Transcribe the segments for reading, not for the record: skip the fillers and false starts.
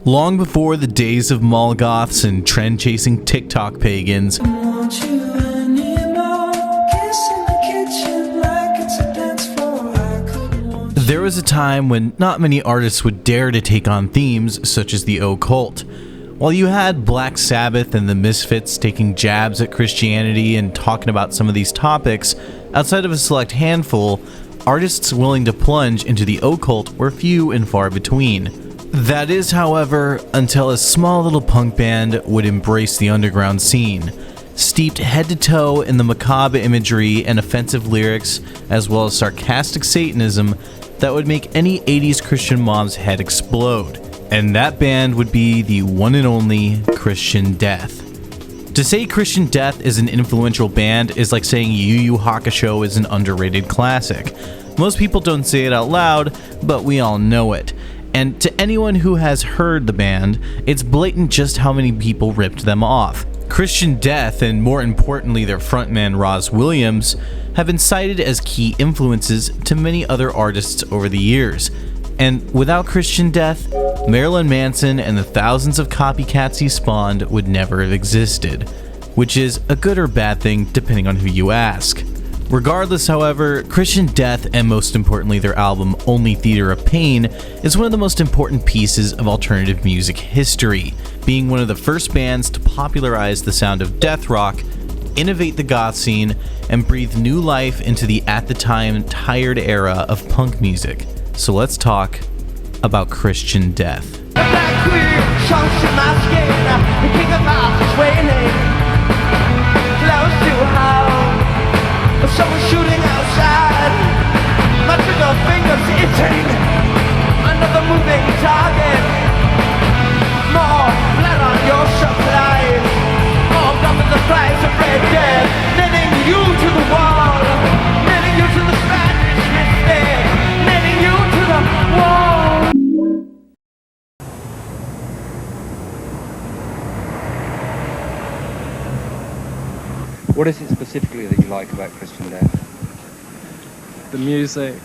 Long before the days of mall goths and trend-chasing TikTok pagans, there was a time when not many artists would dare to take on themes such as the occult. While you had Black Sabbath and the Misfits taking jabs at Christianity and talking about some of these topics, outside of a select handful, artists willing to plunge into the occult were few and far between. That is, however, until a small little punk band would embrace the underground scene, steeped head to toe in the macabre imagery and offensive lyrics, as well as sarcastic Satanism that would make any 80s Christian mom's head explode. And that band would be the one and only Christian Death. To say Christian Death is an influential band is like saying Yu Yu Hakusho is an underrated classic. Most people don't say it out loud, but we all know it. And to anyone who has heard the band, it's blatant just how many people ripped them off. Christian Death, and more importantly their frontman Rozz Williams, have been cited as key influences to many other artists over the years. And without Christian Death, Marilyn Manson and the thousands of copycats he spawned would never have existed, which is a good or bad thing depending on who you ask. Regardless, however, Christian Death, and most importantly their album Only Theater of Pain, is one of the most important pieces of alternative music history, being one of the first bands to popularize the sound of death rock, innovate the goth scene, and breathe new life into the at the time tired era of punk music. So let's talk about Christian Death. Someone shooting outside, my trigger fingers itching, another moving target, more blood on your supplies, more gum in the price of red dead, nailing you to the wall, nailing you to the Spanish mistake, nailing you to the wall. What is it specifically that you like about Christian Death? The music.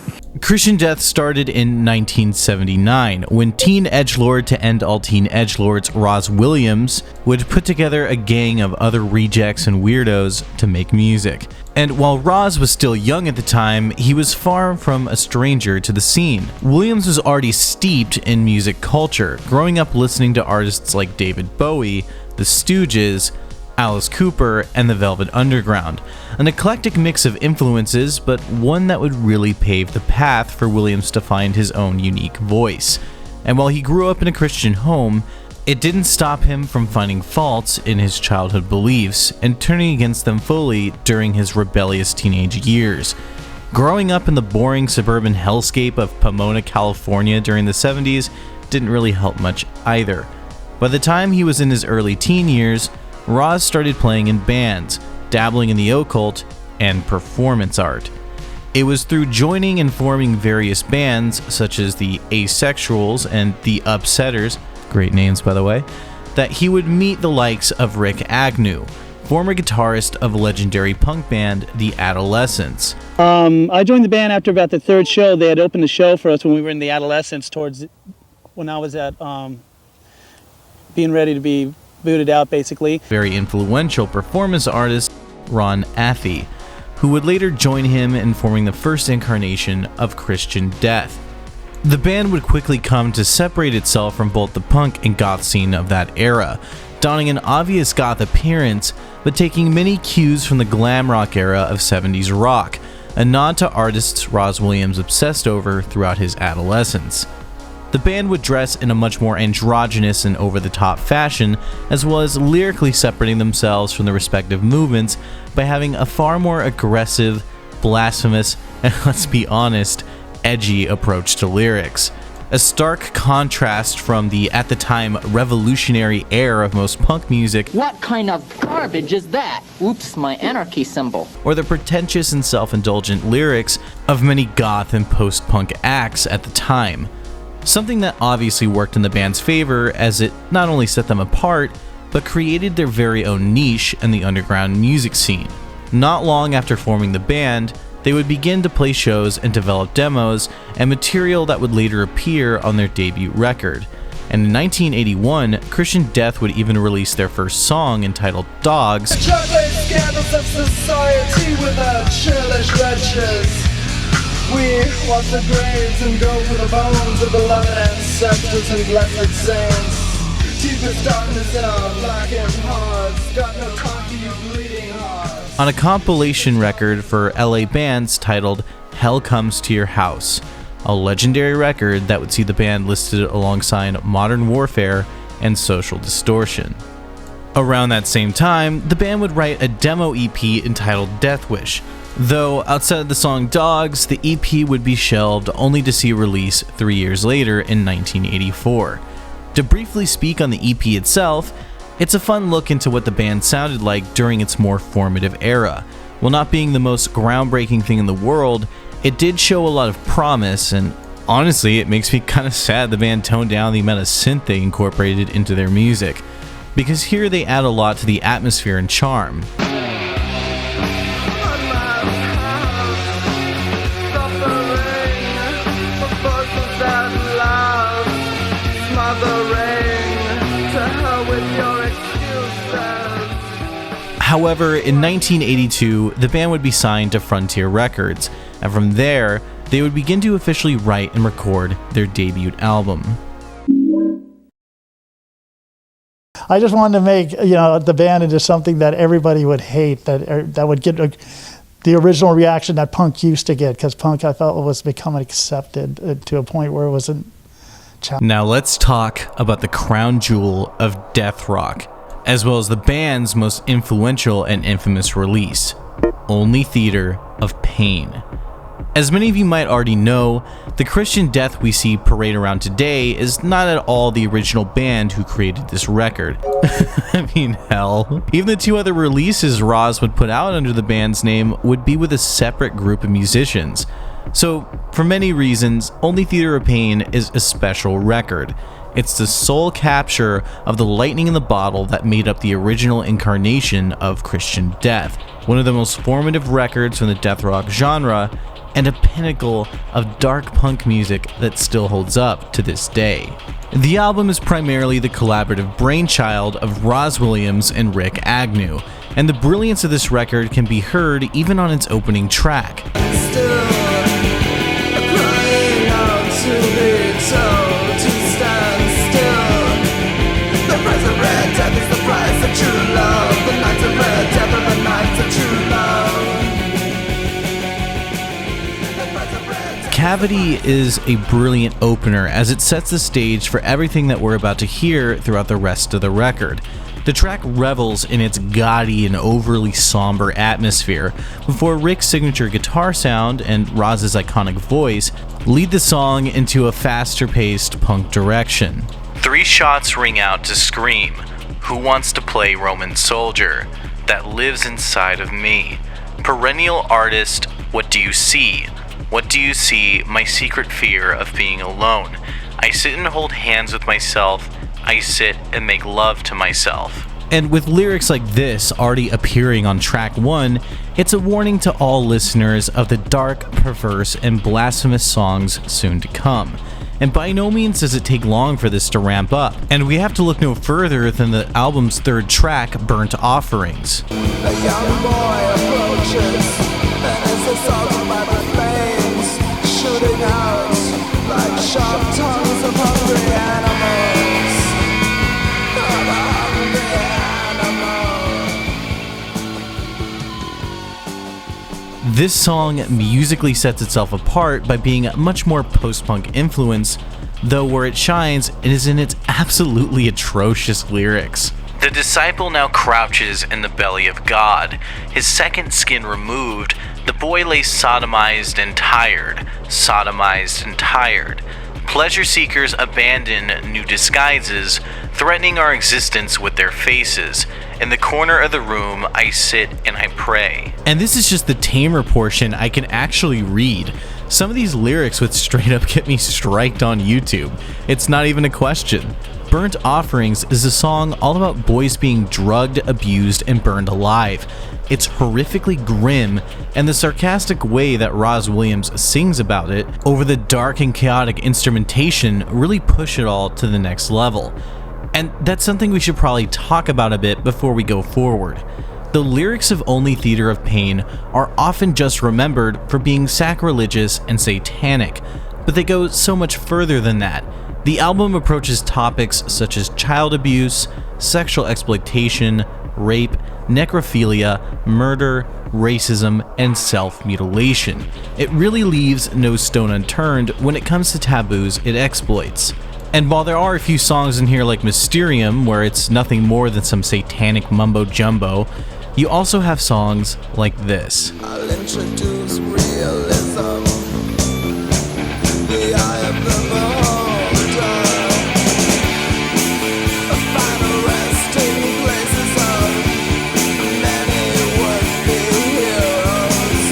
Christian Death started in 1979 when teen edgelord to end all teen edgelords Rozz Williams would put together a gang of other rejects and weirdos to make music. And while Rozz was still young at the time, he was far from a stranger to the scene. Williams was already steeped in music culture, growing up listening to artists like David Bowie, The Stooges, Alice Cooper, and the Velvet Underground. An eclectic mix of influences, but one that would really pave the path for Williams to find his own unique voice. And while he grew up in a Christian home, it didn't stop him from finding faults in his childhood beliefs and turning against them fully during his rebellious teenage years. Growing up in the boring suburban hellscape of Pomona, California during the 70s didn't really help much either. By the time he was in his early teen years, Rozz started playing in bands, dabbling in the occult, and performance art. It was through joining and forming various bands, such as the Asexuals and the Upsetters, great names by the way, that he would meet the likes of Rick Agnew, former guitarist of legendary punk band The Adolescents. I joined the band after about the third show. They had opened the show for us when we were in The Adolescents when I was at being ready to be booted out, basically. Very influential performance artist Ron Athey, who would later join him in forming the first incarnation of Christian Death. The band would quickly come to separate itself from both the punk and goth scene of that era, donning an obvious goth appearance, but taking many cues from the glam rock era of 70s rock, a nod to artists Rozz Williams obsessed over throughout his adolescence. The band would dress in a much more androgynous and over-the-top fashion, as well as lyrically separating themselves from the respective movements by having a far more aggressive, blasphemous, and let's be honest, edgy approach to lyrics. A stark contrast from the, at the time, revolutionary air of most punk music. What kind of garbage is that? Oops, my anarchy symbol. Or the pretentious and self-indulgent lyrics of many goth and post-punk acts at the time. Something that obviously worked in the band's favor, as it not only set them apart, but created their very own niche in the underground music scene. Not long after forming the band, they would begin to play shows and develop demos and material that would later appear on their debut record. and in 1981, Christian Death would even release their first song entitled Dogs, Chocolate scandals of society with our churlish wretches. We walk the graves and go for the bones of beloved ancestors and blessed saints. Deepest darkness in our blackened hearts. Got no time for you bleeding hearts. on a compilation record for LA bands titled Hell Comes to Your House, a legendary record that would see the band listed alongside Modern Warfare and Social Distortion. Around that same time, the band would write a demo EP entitled Death Wish, though outside of the song Dogs, the EP would be shelved only to see release 3 years later in 1984. To briefly speak on the EP itself, it's a fun look into what the band sounded like during its more formative era. While not being the most groundbreaking thing in the world, it did show a lot of promise, and honestly, it makes me kind of sad the band toned down the amount of synth they incorporated into their music, because here they add a lot to the atmosphere and charm. However, in 1982, the band would be signed to Frontier Records, and from there, they would begin to officially write and record their debut album. I just wanted to make, the band into something that everybody would hate, that would get the original reaction that punk used to get, because punk, I felt, was becoming accepted to a point where it wasn't challenged. Now let's talk about the crown jewel of death rock, as well as the band's most influential and infamous release, Only Theater of Pain. As many of you might already know, the Christian Death we see parade around today is not at all the original band who created this record. I mean, hell. Even the two other releases Rozz would put out under the band's name would be with a separate group of musicians. So, for many reasons, Only Theater of Pain is a special record. It's the sole capture of the lightning in the bottle that made up the original incarnation of Christian Death, one of the most formative records from the death rock genre, and a pinnacle of dark punk music that still holds up to this day. The album is primarily the collaborative brainchild of Rozz Williams and Rick Agnew, and the brilliance of this record can be heard even on its opening track. Still crying out to be told to stand still. The price of red death is the price of true love. The nights of red death are the nights of true love. Cavity is a brilliant opener as it sets the stage for everything that we're about to hear throughout the rest of the record. The track revels in its gaudy and overly somber atmosphere before Rick's signature guitar sound and Rozz's iconic voice lead the song into a faster-paced punk direction. 3 shots ring out to scream, "Who wants to play Roman soldier? That lives inside of me. Perennial artist, what do you see? What do you see? My secret fear of being alone. I sit and hold hands with myself. I sit and make love to myself." And with lyrics like this already appearing on track 1, it's a warning to all listeners of the dark, perverse, and blasphemous songs soon to come. And by no means does it take long for this to ramp up. And we have to look no further than the album's 3rd track, Burnt Offerings. A young boy approaches, and is assaulted by the flames, shooting out like sharp tongues of hungry animals. Of hungry animals. This song musically sets itself apart by being much more post-punk influence, though where it shines, it is in its absolutely atrocious lyrics. The disciple now crouches in the belly of God, his second skin removed. The boy lays sodomized and tired, sodomized and tired. Pleasure seekers abandon new disguises, threatening our existence with their faces. In the corner of the room, I sit and I pray. And this is just the tamer portion I can actually read. Some of these lyrics would straight up get me striked on YouTube. It's not even a question. Burnt Offerings is a song all about boys being drugged, abused, and burned alive. It's horrifically grim, and the sarcastic way that Rozz Williams sings about it over the dark and chaotic instrumentation really push it all to the next level. And that's something we should probably talk about a bit before we go forward. The lyrics of Only Theater of Pain are often just remembered for being sacrilegious and satanic, but they go so much further than that. The album approaches topics such as child abuse, sexual exploitation, rape, necrophilia, murder, racism, and self-mutilation. It really leaves no stone unturned when it comes to taboos it exploits. And while there are a few songs in here like Mysterium, where it's nothing more than some satanic mumbo-jumbo, you also have songs like this. I'll introduce realism. The eye of the beholder. Find a resting places of many would-be heroes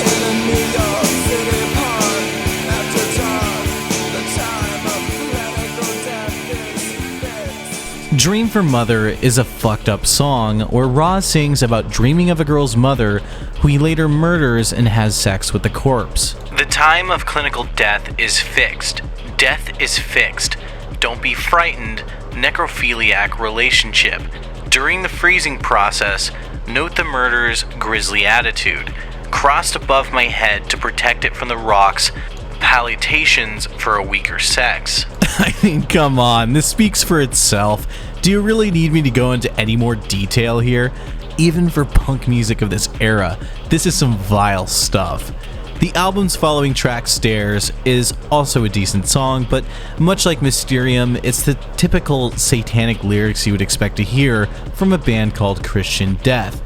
in the New York City park after dark. The time of clinical death is fixed. Dream for Mother is a fucked up song where Rozz sings about dreaming of a girl's mother who he later murders and has sex with the corpse. The time of clinical death is fixed. Death is fixed. Don't be frightened. Necrophiliac relationship. During the freezing process, note the murderer's grisly attitude. Crossed above my head to protect it from the rocks. Palpitations for a weaker sex. I mean, come on, this speaks for itself. Do you really need me to go into any more detail here? Even for punk music of this era, this is some vile stuff. The album's following track, Stairs, is also a decent song, but much like Mysterium, it's the typical satanic lyrics you would expect to hear from a band called Christian Death.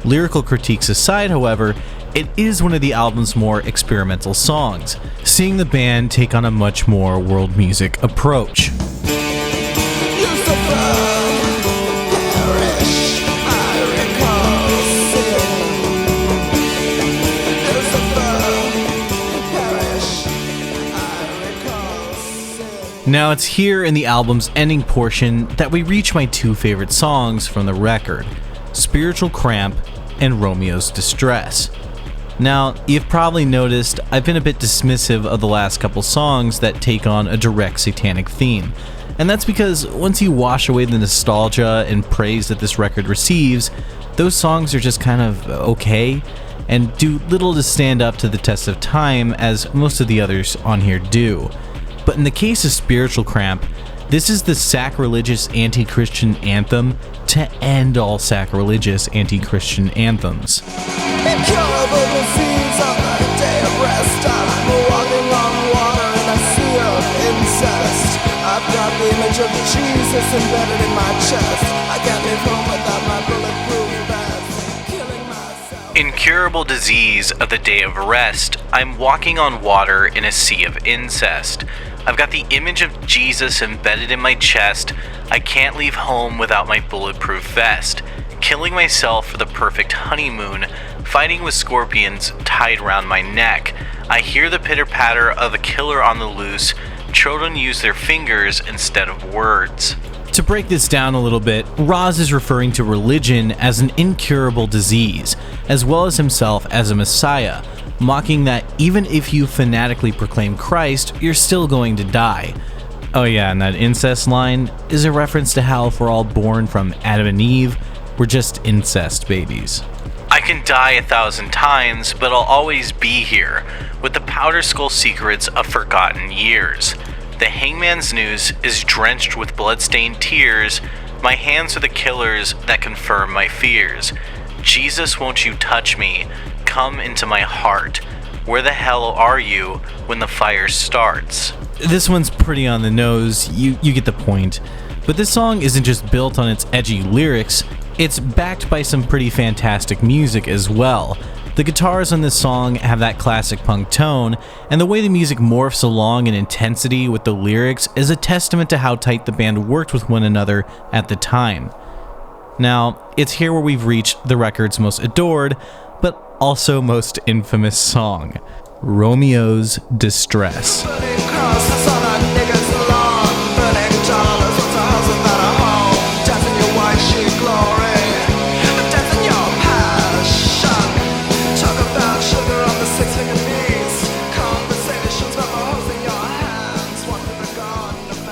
Lyrical critiques aside, however, it is one of the album's more experimental songs, seeing the band take on a much more world music approach. Now it's here in the album's ending portion that we reach my two favorite songs from the record, Spiritual Cramp and Romeo's Distress. Now, you've probably noticed I've been a bit dismissive of the last couple songs that take on a direct satanic theme, and that's because once you wash away the nostalgia and praise that this record receives, those songs are just kind of okay and do little to stand up to the test of time as most of the others on here do. But in the case of Spiritual Cramp, this is the sacrilegious anti-Christian anthem to end all sacrilegious anti-Christian anthems. Incurable disease on the day of rest. I'm walking on water in a sea of incest. I've got the image of Jesus embedded in my chest. I can't leave home without my bulletproof vest. Killing myself. Incurable disease of the day of rest. I'm walking on water in a sea of incest. I've got the image of Jesus embedded in my chest. I can't leave home without my bulletproof vest. Killing myself for the perfect honeymoon. Fighting with scorpions tied around my neck. I hear the pitter-patter of a killer on the loose. Children use their fingers instead of words. To break this down a little bit, Rozz is referring to religion as an incurable disease, as well as himself as a messiah, mocking that even if you fanatically proclaim Christ, you're still going to die. Oh yeah, and that incest line is a reference to how if we're all born from Adam and Eve, we're just incest babies. I can die 1,000 times, but I'll always be here, with the powder skull secrets of forgotten years. The hangman's noose is drenched with blood-stained tears. My hands are the killers that confirm my fears. Jesus, won't you touch me? Come into my heart. Where the hell are you when the fire starts? This one's pretty on the nose, you get the point. But this song isn't just built on its edgy lyrics, it's backed by some pretty fantastic music as well. The guitars on this song have that classic punk tone, and the way the music morphs along in intensity with the lyrics is a testament to how tight the band worked with one another at the time. Now, it's here where we've reached the record's most adored, but also most infamous song, Romeo's Distress. Burning crosses on a nigger's lawn. Burning dollars, what's a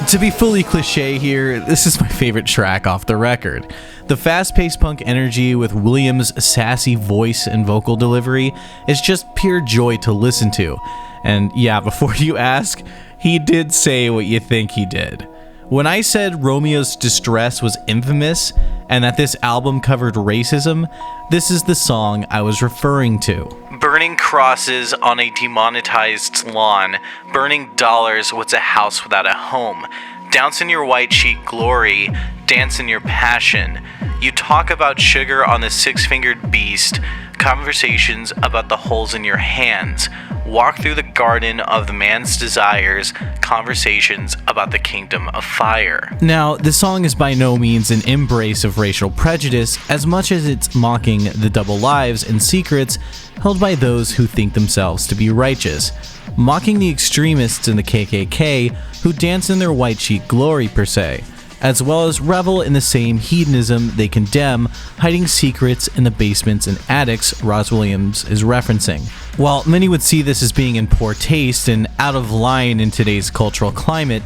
To be fully cliche here, this is my favorite track off the record. The fast-paced punk energy with Williams' sassy voice and vocal delivery is just pure joy to listen to. And yeah, before you ask, he did say what you think he did. When I said Romeo's Distress was infamous and that this album covered racism, this is the song I was referring to. Burning crosses on a demonetized lawn, burning dollars, what's a house without a home? Douse in your white sheet glory, dance in your passion. You talk about sugar on the six-fingered beast, conversations about the holes in your hands. Walk through the garden of the man's desires, conversations about the kingdom of fire. Now, the song is by no means an embrace of racial prejudice as much as it's mocking the double lives and secrets held by those who think themselves to be righteous, mocking the extremists in the KKK who dance in their white sheet glory per se, as well as revel in the same hedonism they condemn, hiding secrets in the basements and attics Rozz Williams is referencing. While many would see this as being in poor taste and out of line in today's cultural climate,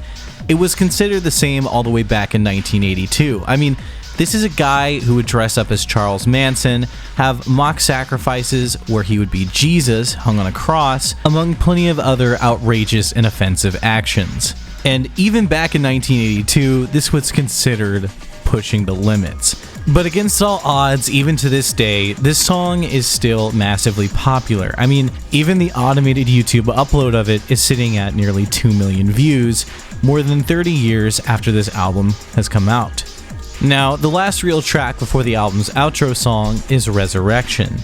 it was considered the same all the way back in 1982. I mean, this is a guy who would dress up as Charles Manson, have mock sacrifices where he would be Jesus hung on a cross, among plenty of other outrageous and offensive actions. And even back in 1982, this was considered pushing the limits. But against all odds, even to this day, this song is still massively popular. I mean, even the automated YouTube upload of it is sitting at nearly 2 million views, more than 30 years after this album has come out. Now, the last real track before the album's outro song is Resurrection,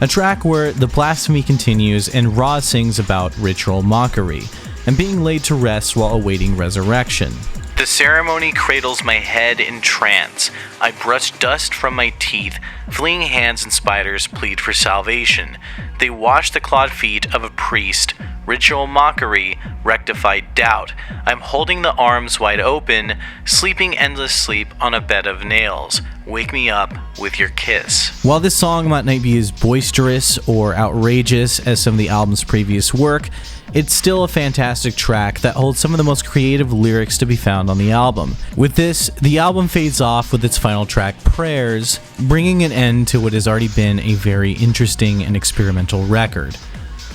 a track where the blasphemy continues and Rozz sings about ritual mockery and being laid to rest while awaiting resurrection. The ceremony cradles my head in trance. I brush dust from my teeth. Fleeing hands and spiders plead for salvation. They wash the clawed feet of a priest. Ritual mockery, rectified doubt. I'm holding the arms wide open, sleeping endless sleep on a bed of nails. Wake me up with your kiss. While this song might not be as boisterous or outrageous as some of the album's previous work, it's still a fantastic track that holds some of the most creative lyrics to be found on the album. With this, the album fades off with its final track, Prayers, bringing an end to what has already been a very interesting and experimental record.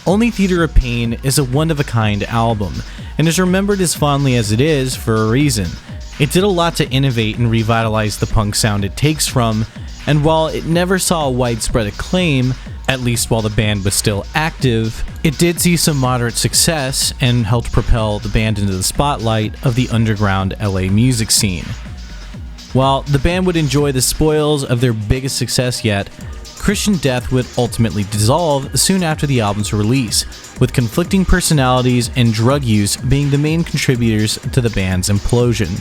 Only Theater of Pain is a one-of-a-kind album, and is remembered as fondly as it is for a reason. It did a lot to innovate and revitalize the punk sound it takes from, and while it never saw widespread acclaim, at least while the band was still active, it did see some moderate success and helped propel the band into the spotlight of the underground LA music scene. While the band would enjoy the spoils of their biggest success yet, Christian Death would ultimately dissolve soon after the album's release, with conflicting personalities and drug use being the main contributors to the band's implosion.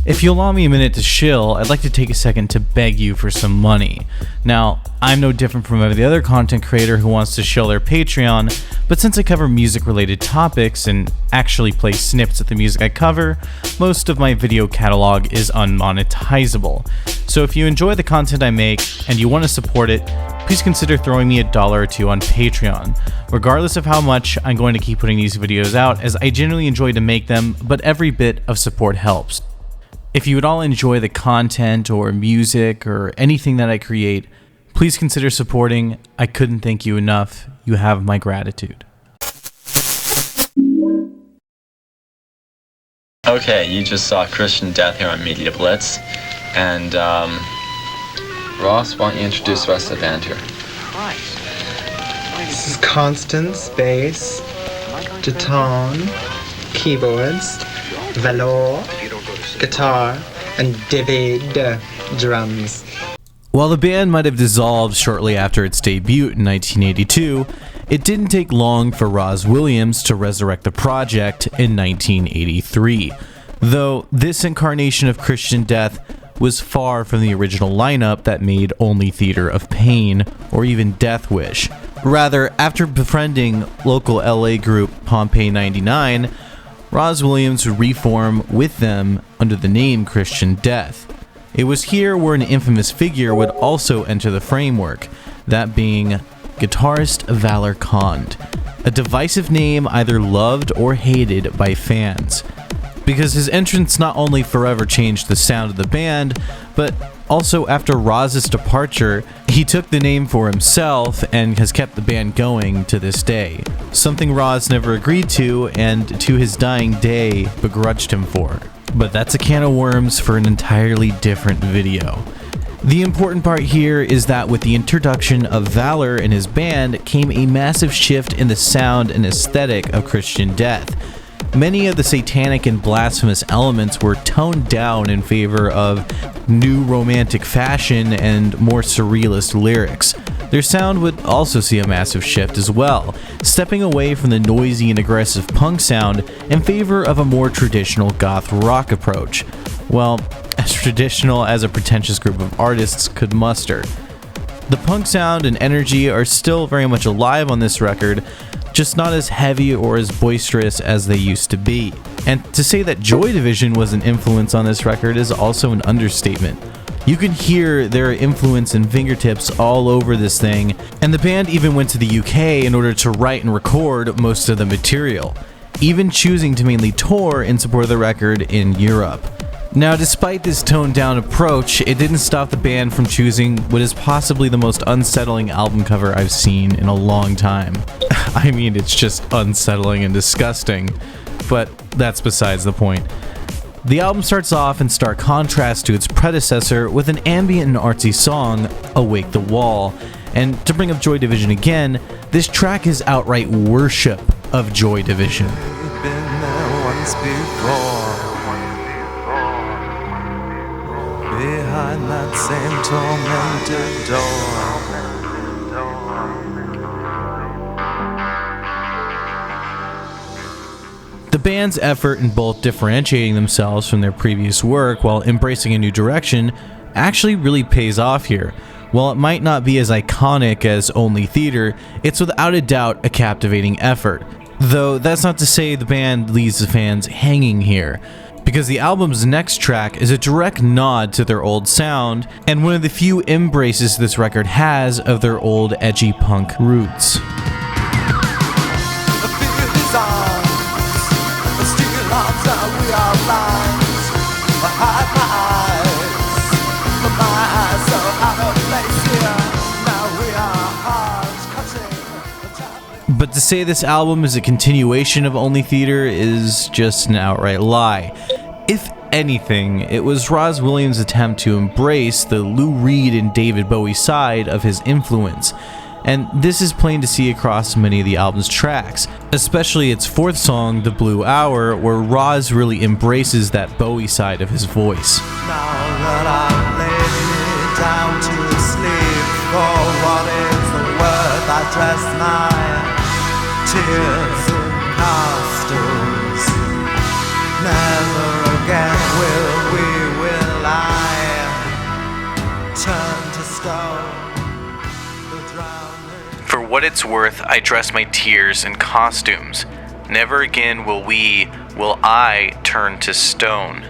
If you'll allow me a minute to shill, I'd like to take a second to beg you for some money. Now, I'm no different from every other content creator who wants to shill their Patreon, but since I cover music-related topics and actually play snippets of the music I cover, most of my video catalog is unmonetizable. So if you enjoy the content I make and you want to support it, please consider throwing me $1 or $2 on Patreon. Regardless of how much, I'm going to keep putting these videos out as I genuinely enjoy to make them, but every bit of support helps. If you would all enjoy the content or music or anything that I create, please consider supporting. I couldn't thank you enough. You have my gratitude. Okay, you just saw Christian Death here on Media Blitz. And, Ross, why don't you introduce the rest of the band here? This is Constance, bass, Jaton, keyboards, Valor, guitar, and David, drums. While the band might have dissolved shortly after its debut in 1982, it didn't take long for Rozz Williams to resurrect the project in 1983, though this incarnation of Christian Death was far from the original lineup that made only Theater of Pain or even Death Wish. Rather, after befriending local LA group Pompeii 99, Rozz Williams would reform with them under the name Christian Death. It was here where an infamous figure would also enter the framework, that being guitarist Valor Kond, a divisive name either loved or hated by fans, because his entrance not only forever changed the sound of the band, but also after Rozz's departure, he took the name for himself and has kept the band going to this day, something Rozz never agreed to and to his dying day begrudged him for. But that's a can of worms for an entirely different video. The important part here is that with the introduction of Valor and his band came a massive shift in the sound and aesthetic of Christian death. Many of the satanic and blasphemous elements were toned down in favor of new romantic fashion and more surrealist lyrics. Their sound would also see a massive shift as well, stepping away from the noisy and aggressive punk sound in favor of a more traditional goth rock approach. Well, as traditional as a pretentious group of artists could muster. The punk sound and energy are still very much alive on this record, just not as heavy or as boisterous as they used to be. And to say that Joy Division was an influence on this record is also an understatement. You can hear their influence and fingertips all over this thing, and the band even went to the UK in order to write and record most of the material, even choosing to mainly tour in support of the record in Europe. Now, despite this toned-down approach, it didn't stop the band from choosing what is possibly the most unsettling album cover I've seen in a long time. I mean, it's just unsettling and disgusting, but that's besides the point. The album starts off in stark contrast to its predecessor with an ambient and artsy song, Awake the Wall, and to bring up Joy Division again, this track is outright worship of Joy Division. We've been there once before. Behind that same tormented door. The band's effort in both differentiating themselves from their previous work while embracing a new direction actually really pays off here. While it might not be as iconic as Only Theater, it's without a doubt a captivating effort. Though that's not to say the band leaves the fans hanging here, because the album's next track is a direct nod to their old sound, and one of the few embraces this record has of their old edgy punk roots. But to say this album is a continuation of Only Theater is just an outright lie. If anything, it was Rozz Williams' attempt to embrace the Lou Reed and David Bowie side of his influence, and this is plain to see across many of the album's tracks, especially its fourth song, The Blue Hour, where Rozz really embraces that Bowie side of his voice. Now that I've laid me down to sleep, for what is the word I dress my tears and costumes? Never again will I turn to stone, the drowning. For what it's worth, I dress my tears in costumes. Never again will I turn to stone.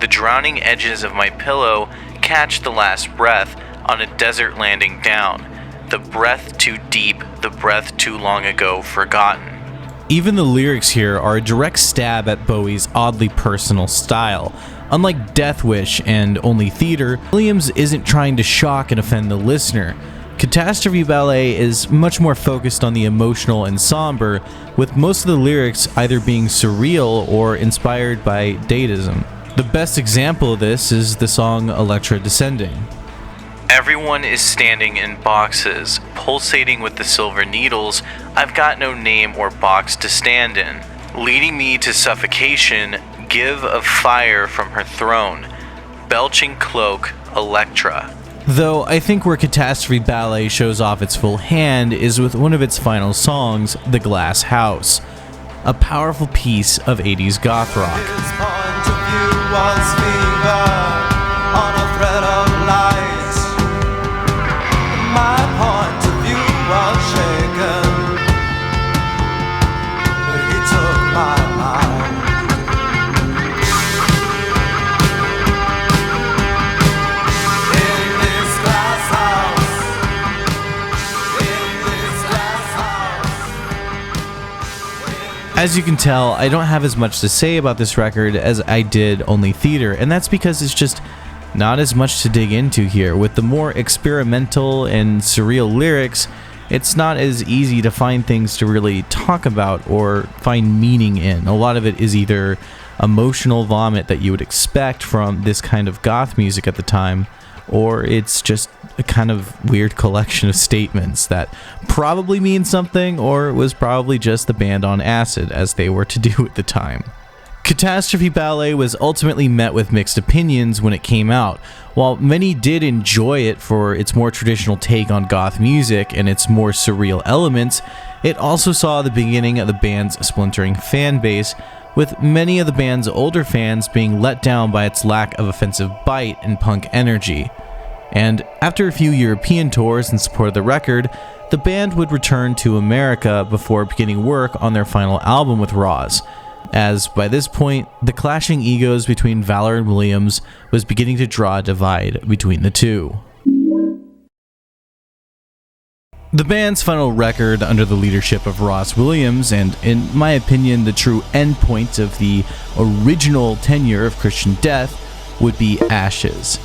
The drowning edges of my pillow catch the last breath on a desert landing down. The breath too deep, the breath too long ago forgotten. Even the lyrics here are a direct stab at Bowie's oddly personal style. Unlike Death Wish and Only Theater, Williams isn't trying to shock and offend the listener. Catastrophe Ballet is much more focused on the emotional and somber, with most of the lyrics either being surreal or inspired by dadaism. The best example of this is the song Electra Descending. Everyone is standing in boxes, pulsating with the silver needles. I've got no name or box to stand in. Leading me to suffocation, give of fire from her throne. Belching cloak, Electra. Though I think where Catastrophe Ballet shows off its full hand is with one of its final songs, The Glass House. A powerful piece of 80s goth rock. His point of view was fever on a thread of light. My point of view was shaken. He took my mind. As you can tell, I don't have as much to say about this record as I did Only Theater, and that's because it's just not as much to dig into here. With the more experimental and surreal lyrics, it's not as easy to find things to really talk about or find meaning in. A lot of it is either emotional vomit that you would expect from this kind of goth music at the time, or it's just a kind of weird collection of statements that probably mean something, or it was probably just the band on acid, as they were to do at the time. Catastrophe Ballet was ultimately met with mixed opinions when it came out. While many did enjoy it for its more traditional take on goth music and its more surreal elements, it also saw the beginning of the band's splintering fan base, with many of the band's older fans being let down by its lack of offensive bite and punk energy. And after a few European tours in support of the record, the band would return to America before beginning work on their final album with Rozz, as by this point, the clashing egos between Valor and Williams was beginning to draw a divide between the two. The band's final record under the leadership of Rozz Williams, and in my opinion the true endpoint of the original tenure of Christian Death, would be Ashes.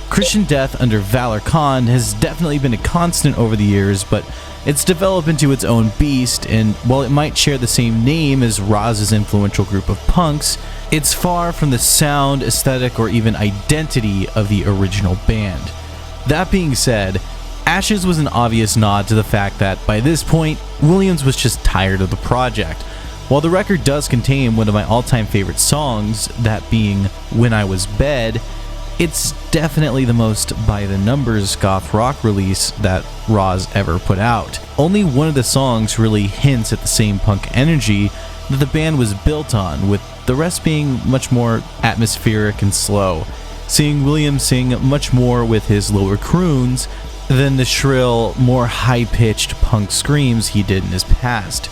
Christian Death under Valor Khan has definitely been a constant over the years, but it's developed into its own beast, and while it might share the same name as Rozz's influential group of punks, it's far from the sound, aesthetic, or even identity of the original band. That being said, Ashes was an obvious nod to the fact that, by this point, Williams was just tired of the project. While the record does contain one of my all-time favorite songs, that being When I Was Bed, it's definitely the most by-the-numbers goth rock release that Rozz ever put out. Only one of the songs really hints at the same punk energy that the band was built on, with the rest being much more atmospheric and slow, seeing Williams sing much more with his lower croons than the shrill, more high-pitched punk screams he did in his past.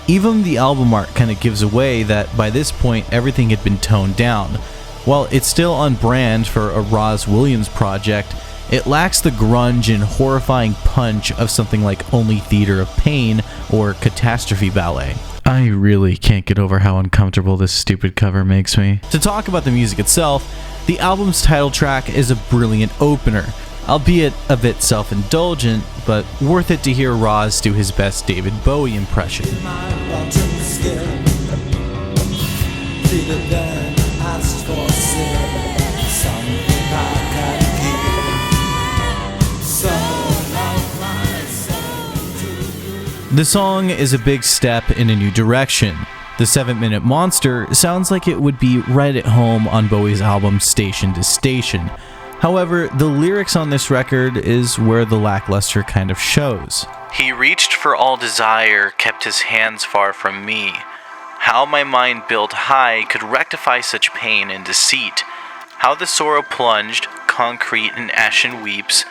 Even the album art kind of gives away that by this point everything had been toned down. While it's still on brand for a Rozz Williams project, it lacks the grunge and horrifying punch of something like Only Theater of Pain or Catastrophe Ballet. I really can't get over how uncomfortable this stupid cover makes me. To talk about the music itself, the album's title track is a brilliant opener, albeit a bit self-indulgent, but worth it to hear Rozz do his best David Bowie impression. The song is a big step in a new direction. The 7-minute monster sounds like it would be right at home on Bowie's album Station to Station. However, the lyrics on this record is where the lackluster kind of shows. He reached for all desire, kept his hands far from me. How my mind built high could rectify such pain and deceit. How the sorrow plunged, concrete and ashen weeps.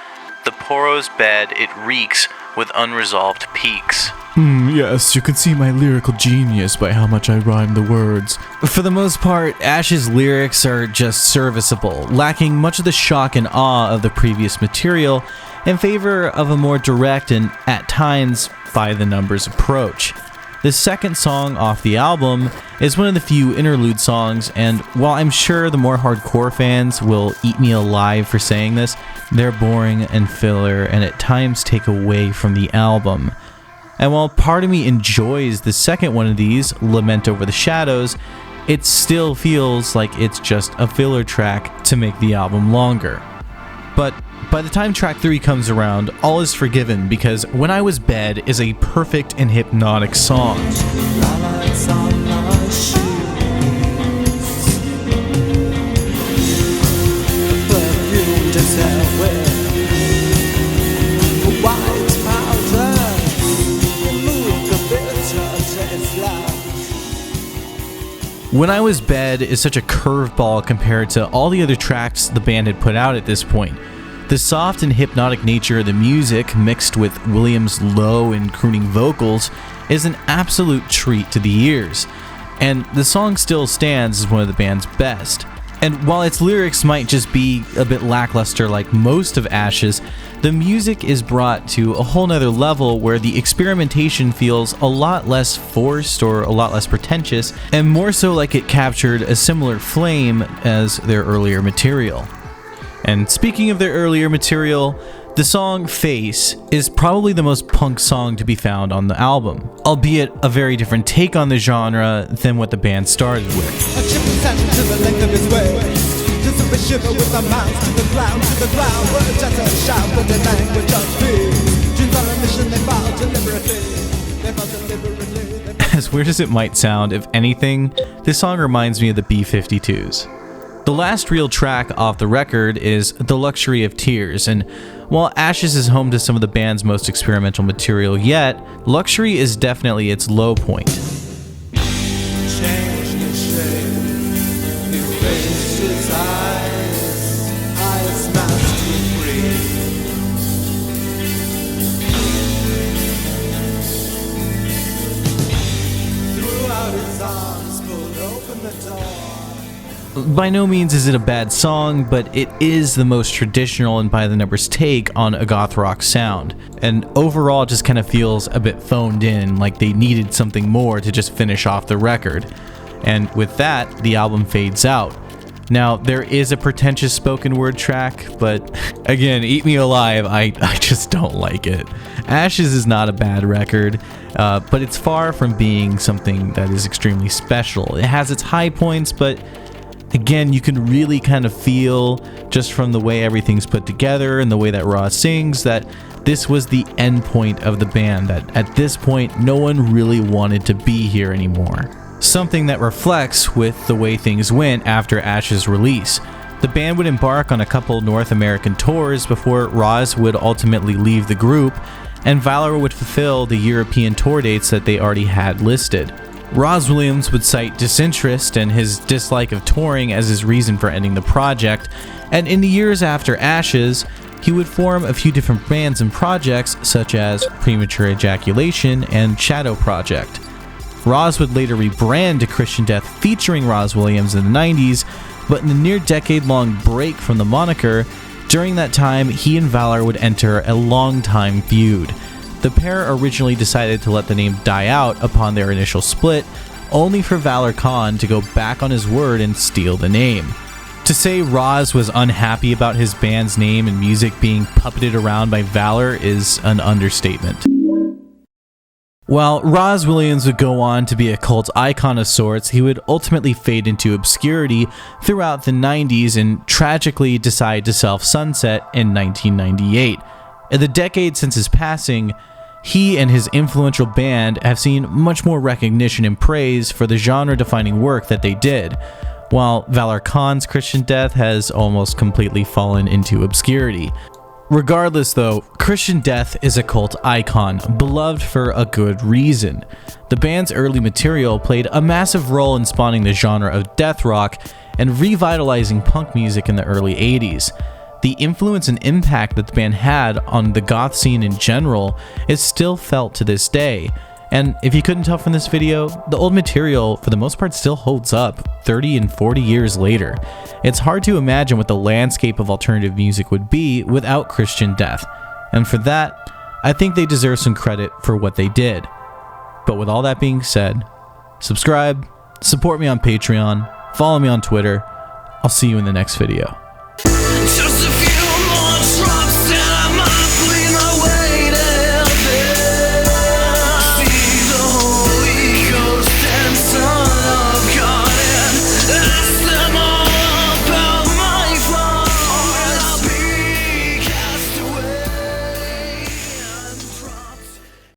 The Poro's bed, it reeks with unresolved peaks. Yes, you can see my lyrical genius by how much I rhyme the words. For the most part, Ash's lyrics are just serviceable, lacking much of the shock and awe of the previous material, in favor of a more direct and, at times, by-the-numbers approach. The second song off the album is one of the few interlude songs, and while I'm sure the more hardcore fans will eat me alive for saying this, they're boring and filler and at times take away from the album. And while part of me enjoys the second one of these, Lament Over the Shadows, it still feels like it's just a filler track to make the album longer. But by the time track 3 comes around, all is forgiven because When I Was Bed is a perfect and hypnotic song. When I Was Bed is such a curveball compared to all the other tracks the band had put out at this point. The soft and hypnotic nature of the music, mixed with Williams' low and crooning vocals, is an absolute treat to the ears, and the song still stands as one of the band's best. And while its lyrics might just be a bit lackluster like most of Ashes, the music is brought to a whole nother level where the experimentation feels a lot less forced or a lot less pretentious, and more so like it captured a similar flame as their earlier material. And speaking of their earlier material, the song Face is probably the most punk song to be found on the album, albeit a very different take on the genre than what the band started with. A chip was sent to the length of his waist. Just a shiver with a mouse to the ground, words just a shout with the language of peace. Dreams on a mission, they fall deliberately. They fall deliberately. As weird as it might sound, if anything, this song reminds me of the B-52s. The last real track off the record is The Luxury of Tears, and while Ashes is home to some of the band's most experimental material yet, Luxury is definitely its low point. By no means is it a bad song, but it is the most traditional and by the numbers take on a goth rock sound, and overall it just kind of feels a bit phoned in, like they needed something more to just finish off the record. And with that, the album fades out. Now, there is a pretentious spoken word track, but again, Eat Me Alive, I just don't like it. Ashes is not a bad record, but it's far from being something that is extremely special. It has its high points, but again, you can really kind of feel, just from the way everything's put together and the way that Rozz sings, that this was the end point of the band, that at this point, no one really wanted to be here anymore. Something that reflects with the way things went after Ash's release. The band would embark on a couple North American tours before Rozz would ultimately leave the group, and Valor would fulfill the European tour dates that they already had listed. Rozz Williams would cite disinterest and his dislike of touring as his reason for ending the project, and in the years after Ashes, he would form a few different bands and projects such as Premature Ejaculation and Shadow Project. Rozz would later rebrand to Christian Death featuring Rozz Williams in the 90s, but in the near decade-long break from the moniker, during that time he and Valor would enter a long-time feud. The pair originally decided to let the name die out upon their initial split, only for Valor Khan to go back on his word and steal the name. To say Rozz was unhappy about his band's name and music being puppeted around by Valor is an understatement. While Rozz Williams would go on to be a cult icon of sorts, he would ultimately fade into obscurity throughout the 90s and tragically decide to self-sunset in 1998. In the decade since his passing, he and his influential band have seen much more recognition and praise for the genre-defining work that they did, while Valor Khan's Christian Death has almost completely fallen into obscurity. Regardless though, Christian Death is a cult icon, beloved for a good reason. The band's early material played a massive role in spawning the genre of death rock and revitalizing punk music in the early 80s. The influence and impact that the band had on the goth scene in general is still felt to this day, and if you couldn't tell from this video, the old material for the most part still holds up 30 and 40 years later. It's hard to imagine what the landscape of alternative music would be without Christian Death, and for that, I think they deserve some credit for what they did. But with all that being said, subscribe, support me on Patreon, follow me on Twitter. I'll see you in the next video.